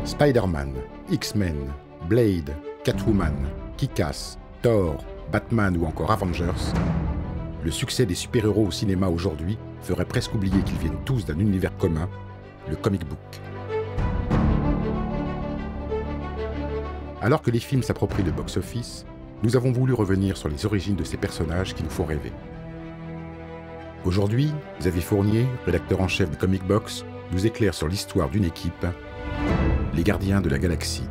Spider-Man, X-Men, Blade, Catwoman, Kick-Ass, Thor, Batman ou encore Avengers, le succès des super-héros au cinéma aujourd'hui ferait presque oublier qu'ils viennent tous d'un univers commun, le comic book. Alors que les films s'approprient le box-office, nous avons voulu revenir sur les origines de ces personnages qui nous font rêver. Aujourd'hui, Xavier Fournier, rédacteur en chef de Comic Box, nous éclaire sur l'histoire d'une équipe, les Gardiens de la Galaxie.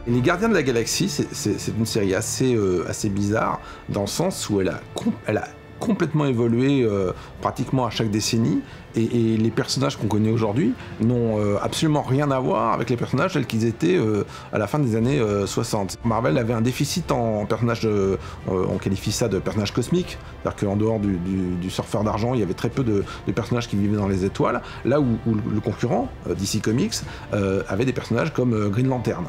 Les Gardiens de la Galaxie, c'est une série assez bizarre, dans le sens où elle a complètement évolué pratiquement à chaque décennie, et les personnages qu'on connaît aujourd'hui n'ont absolument rien à voir avec les personnages tels qu'ils étaient à la fin des années 60. Marvel avait un déficit en personnages, on qualifie ça de personnages cosmiques, c'est-à-dire qu'en dehors du surfeur d'argent, il y avait très peu de personnages qui vivaient dans les étoiles, là où le concurrent, DC Comics, avait des personnages comme Green Lantern.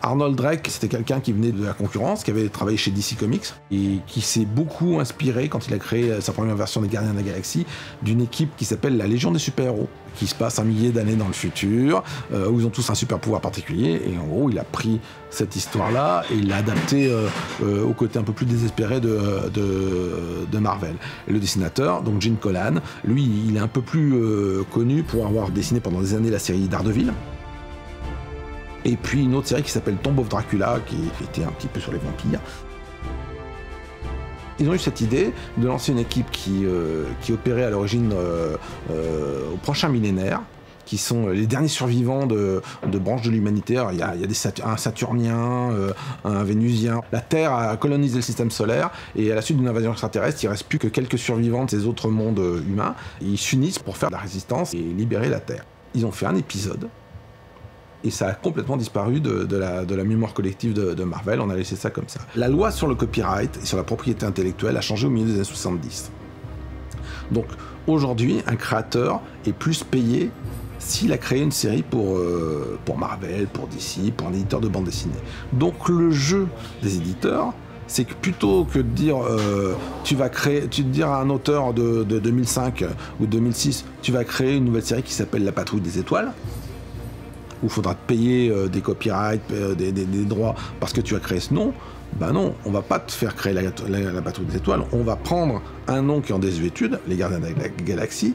Arnold Drake, c'était quelqu'un qui venait de la concurrence, qui avait travaillé chez DC Comics et qui s'est beaucoup inspiré, quand il a créé sa première version des Gardiens de la Galaxie, d'une équipe qui s'appelle la Légion des super-héros, qui se passe un millier d'années dans le futur, où ils ont tous un super pouvoir particulier, et en gros, il a pris cette histoire-là et il l'a adaptée au côté un peu plus désespéré de Marvel. Et le dessinateur, donc Gene Colan, lui, il est un peu plus connu pour avoir dessiné pendant des années la série Daredevil. Et puis une autre série qui s'appelle Tomb of Dracula, qui était un petit peu sur les vampires. Ils ont eu cette idée de lancer une équipe qui opérait à l'origine au prochain millénaire, qui sont les derniers survivants de branches de l'humanité. Il y a un Saturnien, un Vénusien. La Terre a colonisé le système solaire, et à la suite d'une invasion extraterrestre, il ne reste plus que quelques survivants de ces autres mondes humains. Et ils s'unissent pour faire de la résistance et libérer la Terre. Ils ont fait un épisode, et ça a complètement disparu de la mémoire collective de Marvel. On a laissé ça comme ça. La loi sur le copyright et sur la propriété intellectuelle a changé au milieu des années 70. Donc aujourd'hui, un créateur est plus payé s'il a créé une série pour Marvel, pour DC, pour un éditeur de bande dessinée. Donc le jeu des éditeurs, c'est que plutôt que de dire tu dire à un auteur de 2005 ou 2006, tu vas créer une nouvelle série qui s'appelle La Patrouille des Étoiles, où il faudra te payer des copyrights, des droits, parce que tu as créé ce nom, ben non, on va pas te faire créer la Patrouille des Étoiles, on va prendre un nom qui est en désuétude, les Gardiens de la Galaxie,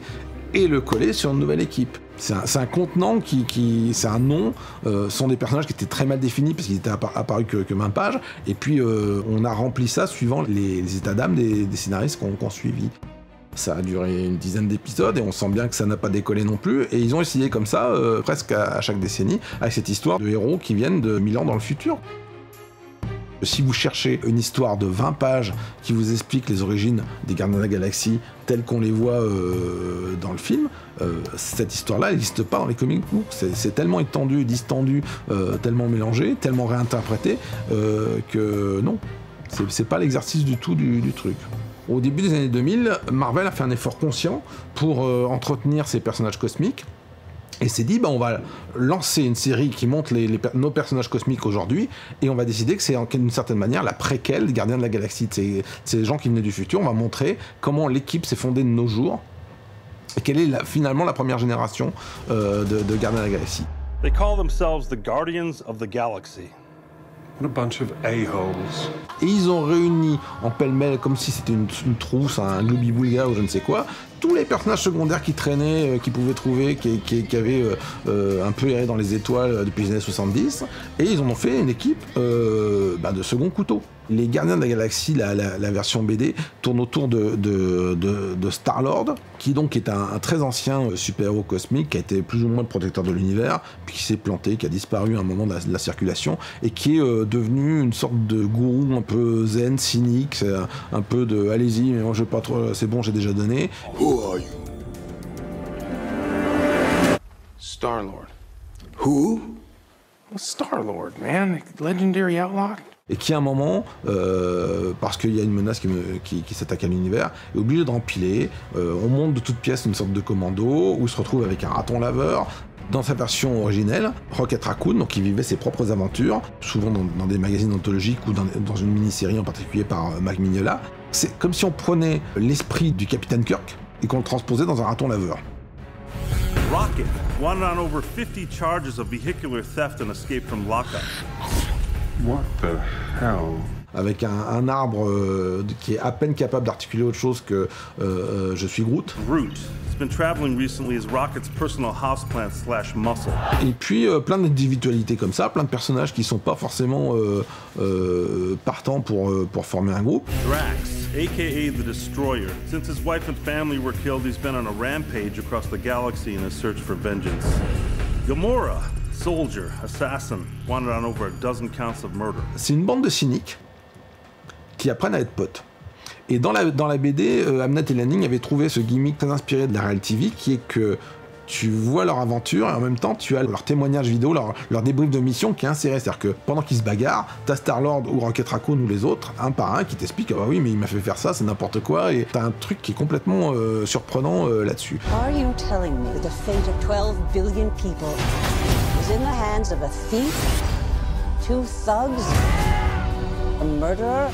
et le coller sur une nouvelle équipe. C'est un contenant c'est un nom, sont des personnages qui étaient très mal définis parce qu'ils étaient apparus que 20 pages, et puis on a rempli ça suivant les états d'âme des scénaristes qu'on suivi. Ça a duré une dizaine d'épisodes et on sent bien que ça n'a pas décollé non plus, et ils ont essayé comme ça presque à chaque décennie, avec cette histoire de héros qui viennent de 1000 ans dans le futur. Si vous cherchez une histoire de 20 pages qui vous explique les origines des Gardiens de la Galaxie telles qu'on les voit dans le film, cette histoire-là n'existe pas dans les comic books. C'est tellement étendu et distendu, tellement mélangé, tellement réinterprété, que non, c'est pas l'exercice du tout du truc. Au début des années 2000, Marvel a fait un effort conscient pour entretenir ces personnages cosmiques, et s'est dit, on va lancer une série qui montre nos personnages cosmiques aujourd'hui, et on va décider que c'est d'une certaine manière la préquelle des Gardiens de la Galaxie. Ces gens qui venaient du futur, on va montrer comment l'équipe s'est fondée de nos jours, et quelle est finalement la première génération de Gardiens de la Galaxie. They call themselves the Guardians of the Galaxy. What a bunch of a-holes. Et ils ont réuni en pêle-mêle, comme si c'était une trousse, un gloubi-boulga ou je ne sais quoi, tous les personnages secondaires qui traînaient, qu'ils pouvaient trouver, qui avaient un peu erré dans les étoiles depuis les années 70, et ils en ont fait une équipe de second couteau. Les Gardiens de la Galaxie, la version BD, tourne autour de Star-Lord, qui donc est un très ancien super-héros cosmique, qui a été plus ou moins le protecteur de l'univers, puis qui s'est planté, qui a disparu à un moment de la circulation, et qui est devenu une sorte de gourou un peu zen, cynique, c'est un peu de « allez-y, mais moi je veux pas trop, c'est bon, j'ai déjà donné ». Who are you? Star-Lord. Who? Well, Star-Lord, man. Legendary outlaw. et qui à un moment, parce qu'il y a une menace qui s'attaque à l'univers, est obligé de rempiler. On monte de toutes pièces une sorte de commando, où il se retrouve avec un raton laveur. Dans sa version originelle, Rocket Raccoon, donc il vivait ses propres aventures, souvent dans des magazines anthologiques ou dans une mini-série en particulier par Mac Mignola. C'est comme si on prenait l'esprit du Capitaine Kirk et qu'on le transposait dans un raton laveur. Rocket, wanted on over 50 charges of vehicular theft and escape from lockup. What the hell? Avec un arbre qui est à peine capable d'articuler autre chose que je suis Groot. Groot. It's been traveling recently as Rocket's personal houseplant / muscle. Et puis plein d'individualités comme ça, plein de personnages qui sont pas forcément partants pour former un groupe. Drax, aka the Destroyer. Since his wife and family were killed, he's been on a rampage across the galaxy in his search for vengeance. Gamora, soldier, assassin, wanted on over a dozen counts of murder. C'est une bande de cyniques qui apprennent à être potes. Et dans la BD, Amnet et Lanning avaient trouvé ce gimmick très inspiré de la Real TV, qui est que tu vois leur aventure et en même temps tu as leur témoignage vidéo, leur débrief de mission qui est inséré. C'est-à-dire que pendant qu'ils se bagarrent, t'as Star-Lord ou Rocket Raccoon ou les autres, un par un, qui t'expliquent « Ah bah oui, mais il m'a fait faire ça, c'est n'importe quoi » et t'as un truc qui est complètement surprenant là-dessus. Are you telling me that the fate of 12 billion people is in the hands of a thief, 2 thugs, a murderer,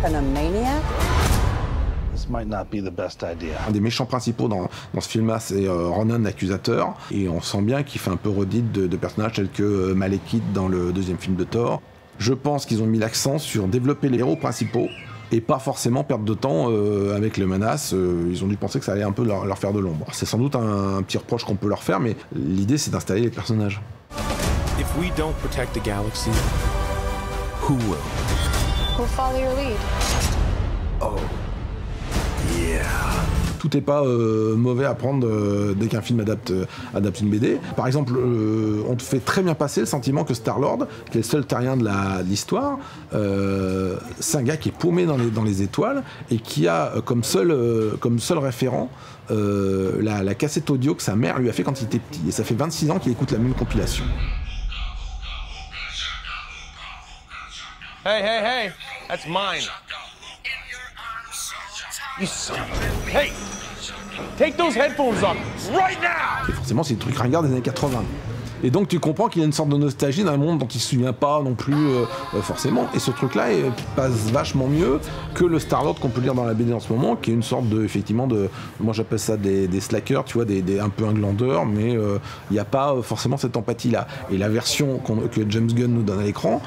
and a maniac? This might not be the best idea. Un des méchants principaux dans ce film-là, c'est Ronan l'accusateur, et on sent bien qu'il fait un peu redite de personnages tels que Malekith dans le deuxième film de Thor. Je pense qu'ils ont mis l'accent sur développer les héros principaux, et pas forcément perdre de temps avec les menaces. Ils ont dû penser que ça allait un peu leur faire de l'ombre. C'est sans doute un petit reproche qu'on peut leur faire, mais l'idée c'est d'installer les personnages. If we don't protect the galaxy, who will? We'll follow your lead. Oh, yeah. Tout n'est pas mauvais à prendre dès qu'un film adapte une BD. Par exemple, on te fait très bien passer le sentiment que Star-Lord, qui est le seul terrien de l'histoire, c'est un gars qui est paumé dans les étoiles et qui a comme seul référent la cassette audio que sa mère lui a fait quand il était petit. Et ça fait 26 ans qu'il écoute la même compilation. Hey, hey, hey! That's mine. You son of a... Hey! Take those headphones off right now! Et forcément, c'est des trucs ringards des années 80. Et donc, tu comprends qu'il y a une sorte de nostalgie d'un monde dont il se souvient pas non plus forcément. Et ce truc-là passe vachement mieux que le Star-Lord qu'on peut lire dans la BD en ce moment, qui est une sorte moi j'appelle ça des slackers, tu vois, un peu un glandeur, mais il n'y a pas forcément cette empathie-là. Et la version que James Gunn nous donne à l'écran,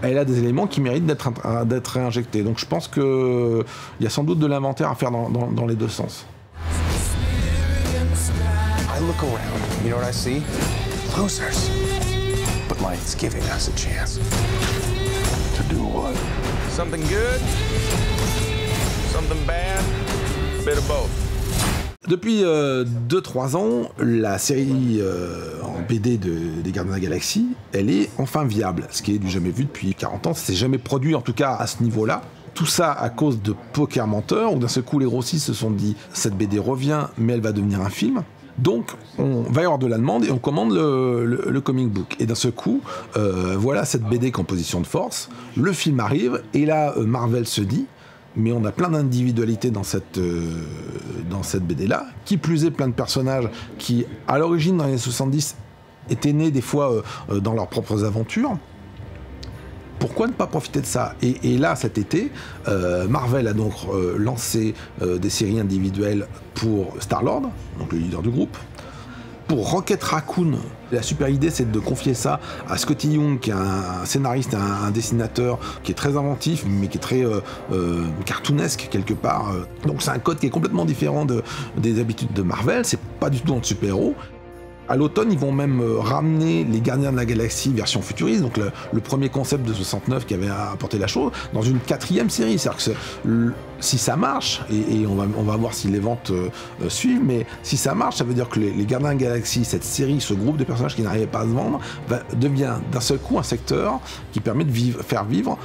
elle a des éléments qui méritent d'être réinjectés. Donc je pense qu'il y a sans doute de l'inventaire à faire dans les deux sens. I look around, you know what I see? Losers. But life's giving us a chance. To do what? Something good, something bad, a bit of both. Depuis 2-3 ans, la série en BD des Gardiens de la Galaxie, elle est enfin viable, ce qui est du jamais vu depuis 40 ans. Ça s'est jamais produit, en tout cas à ce niveau-là. Tout ça à cause de Poker Menteur, où d'un seul coup les grossistes se sont dit « cette BD revient, mais elle va devenir un film ». Donc, on va y avoir de la demande et on commande le comic book. Et d'un seul coup, voilà cette BD en position de force. Le film arrive et là, Marvel se dit « mais on a plein d'individualités dans cette BD-là. Qui plus est, plein de personnages qui, à l'origine, dans les années 70, étaient nés des fois dans leurs propres aventures. Pourquoi ne pas profiter de ça ? Et là, cet été, Marvel a donc lancé des séries individuelles pour Star-Lord, donc le leader du groupe. Pour Rocket Raccoon, la super idée, c'est de confier ça à Scotty Young, qui est un scénariste, un dessinateur qui est très inventif, mais qui est très cartoonesque quelque part. Donc c'est un code qui est complètement différent des habitudes de Marvel, c'est pas du tout dans le super-héros. À l'automne, ils vont même ramener les Gardiens de la Galaxie version futuriste, donc le premier concept de 69 qui avait apporté la chose, dans une 4e série. C'est-à-dire que si ça marche, et on va voir si les ventes suivent, mais si ça marche, ça veut dire que les Gardiens de la Galaxie, cette série, ce groupe de personnages qui n'arrivaient pas à se vendre, devient d'un seul coup un secteur qui permet de faire vivre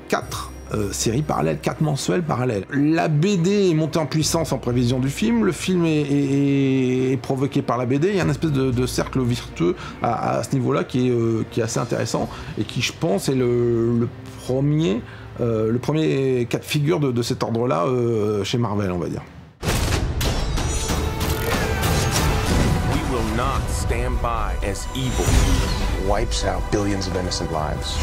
4 séries parallèles, 4 mensuels parallèles. La BD est montée en puissance en prévision du film, le film est provoqué par la BD, il y a une espèce de cercle vertueux à ce niveau-là qui est assez intéressant et qui, je pense, est le premier cas de figure de cet ordre-là chez Marvel, on va dire. We will not stand by as evil wipes out billions of innocent lives.